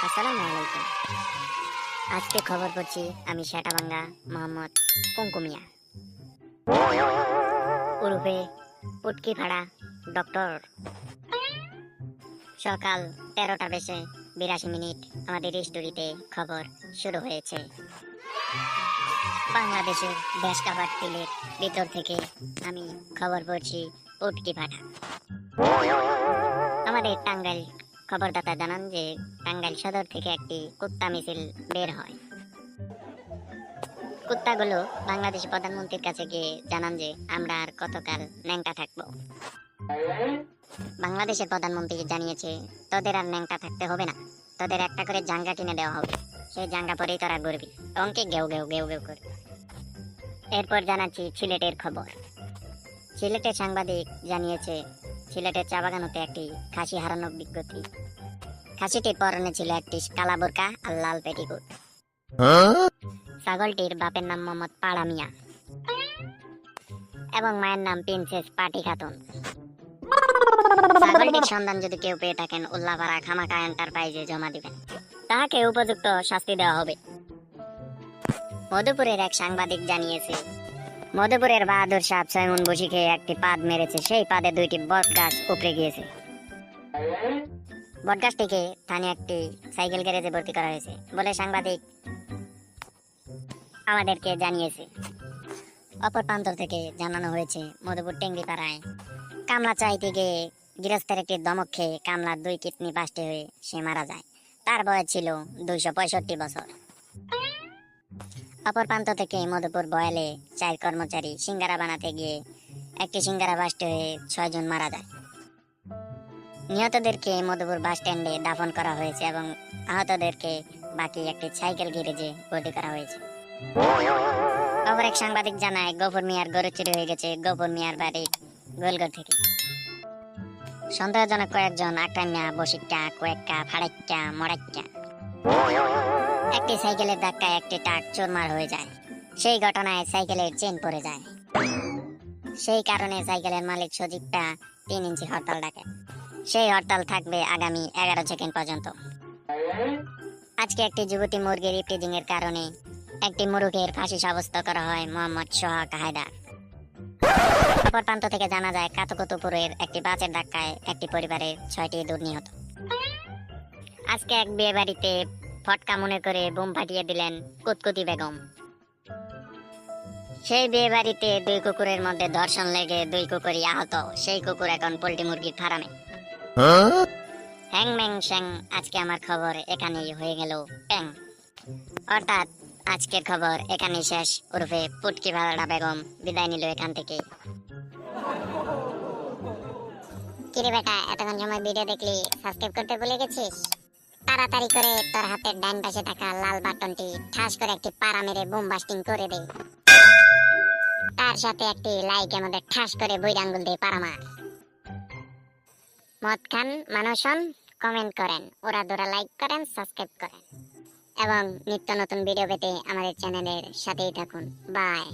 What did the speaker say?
আসসালামু আলাইকুম। আজকে খবর পড়ছি আমি সেটাবাঙ্গা মোহাম্মদ পঙ্কু মিয়া উরুফে পুটকি ভাড়া ডক্টর। সকাল 13টা বেজে 82 মিনিট আমাদের স্টুডিওতে খবর শুরু হয়েছে। বাংলাদেশের দেশ কাবার তিলের ভিতর থেকে আমি খবর পড়ছি পুটকি ভাড়া। আমাদের টাঙ্গাইল খবরদাতা জানান যে টাঙ্গাইল সদর থেকে একটি কুত্তা মিছিল বের হয়। কুত্তাগুলো বাংলাদেশ প্রধানমন্ত্রীর কাছে গিয়ে জানান যে আমরা আর কতকাল ন্যাংটা থাকবো। বাংলাদেশের প্রধানমন্ত্রী জানিয়েছে তোদের আর ন্যাংটা থাকতে হবে না, তোদের একটা করে জাঙ্গা কিনে দেওয়া হবে, সেই জাঙ্গা পরেই তোরা ঘুরবি, অঙ্কে গেউ গেউ গেউ গেউ করবি। এরপর জানাচ্ছি সিলেটের খবর। সিলেটের সাংবাদিক জানিয়েছে সিলেটের চা বাগানতে একটি খাসি হারানোর বিজ্ঞপ্তি। খাসিটির পরনে ছিল একটি কালা বোরকা আর লাল পেটিকোট। ছাগলটির বাপের নাম মোহাম্মদ পাড়া মিয়া এবং মায়ের নাম প্রিন্সেস পাটি খাতুন। ছাগলটির সন্ধান যদি কেউ পেয়ে থাকেন উল্লাপাড়া খামাকা এন্টারপ্রাইজে জমা দিবেন, তাহাকে উপযুক্ত শাস্তি দেওয়া হবে। মধুপুরের এক সাংবাদিক জানিয়েছে মধুপুরের বাহাদুর সাহেব সৈমন বসি খেয়ে একটি পাদ মেরেছে, সেই পাদে 2টি বটগাছ উপড়ে গিয়েছে। বটগাছটিকে স্থানীয় একটি সাইকেল গ্যারেজে ভর্তি করা হয়েছে বলে সাংবাদিক আমাদেরকে জানিয়েছে। অপর প্রান্ত থেকে জানানো হয়েছে মধুপুর টেঙ্গিপাড়ায় কামলা চাইতে গিয়ে গৃহস্থের একটি দমক খেয়ে কামলার 2 কিডনি বাস্টে হয়ে সে মারা যায়। তার বয়স ছিল 265 বছর। অপর প্রান্ত থেকে মধুপুর বয়ালে 4 কর্মচারী সিঙ্গারা বানাতে গিয়ে একটি সিঙ্গারা বাস্টে হয়ে 6 জন মারা যায়। নিহতদেরকে মধুপুর বাস স্ট্যান্ডে দাফন করা হয়েছে এবং আহতদেরকে বাকি একটি সাইকেল গ্যারেজে ভর্তি করা হয়েছে। অপর এক সাংবাদিক জানায় গফুর মিয়ার গরু চুরি হয়ে গেছে গফুর মিয়ার বাড়ি গোলগড় থেকে। সন্দেহজনক কয়েকজন আক্রান্যা বসিকা কয়েকটা ফাড়াইকা মরাইকা একটি সাইকেলের ধাক্কায় একটি ট্রাক চুরমার হয়ে যায়। সেই ঘটনায় সাইকেলের চেন পড়ে যায়। সেই কারণে সাইকেলের মালিক সজীবটা 3 ইঞ্চি হরতাল ডাকে। সেই হরতাল থাকবে আগামী 11 সেকেন্ড পর্যন্ত। আজকে একটি যুবতী মুরগির ইফটিজিং এর কারণে একটি মুরগের ফাঁসি সাব্যস্ত করা হয় মোহাম্মদ সোহাগ হায়দার। অপর প্রান্ত থেকে জানা যায় কাতকুতুপুরের একটি বাসের ধাক্কায় একটি পরিবারের 6টি ইঁদুর নিহত। আজকে এক বিয়ে বাড়িতে ফটকা মনে করে বোম ফাটিয়ে দিলেন কুতকুতি বেগম। সেই বিয়ে বাড়িতে 2 কুকুরের মধ্যে ধর্ষণ লেগে 2 কুকুরই আহত। সেই কুকুর এখন পোল্ট্রি মুরগির ফার্মে। হ্যাং ম্যাং শ্যাং। আজকে আমার খবর এখানেই হয়ে গেল প্যাং। অর্থাৎ আজকের খবর এখানেই শেষ। উরফে পুটকি ভাড়া বেগম বিদায় নিল এখান থেকে। কিরে বেটা, এতক্ষণ সময় ভিডিও দেখলি, সাবস্ক্রাইব করতে ভুলে গেছিস? তাড়াতাড়ি করে তোর হাতের ডান পাশে থাকা লাল বাটনটি ঠাস করে একটি পাড়া মেরে বুম বাস্টিং করে দে। তার সাথে একটি লাইক আমাদের ঠাস করে বুইড় আঙ্গুল দিয়ে পাড়া মার। মদ খান মানুষ হন, কমেন্ট করেন, ওরা দোরা লাইক করেন, সাবস্ক্রাইব করেন এবং নিত্য নতুন ভিডিও পেতে আমাদের চ্যানেলের সাথেই থাকুন। বাই।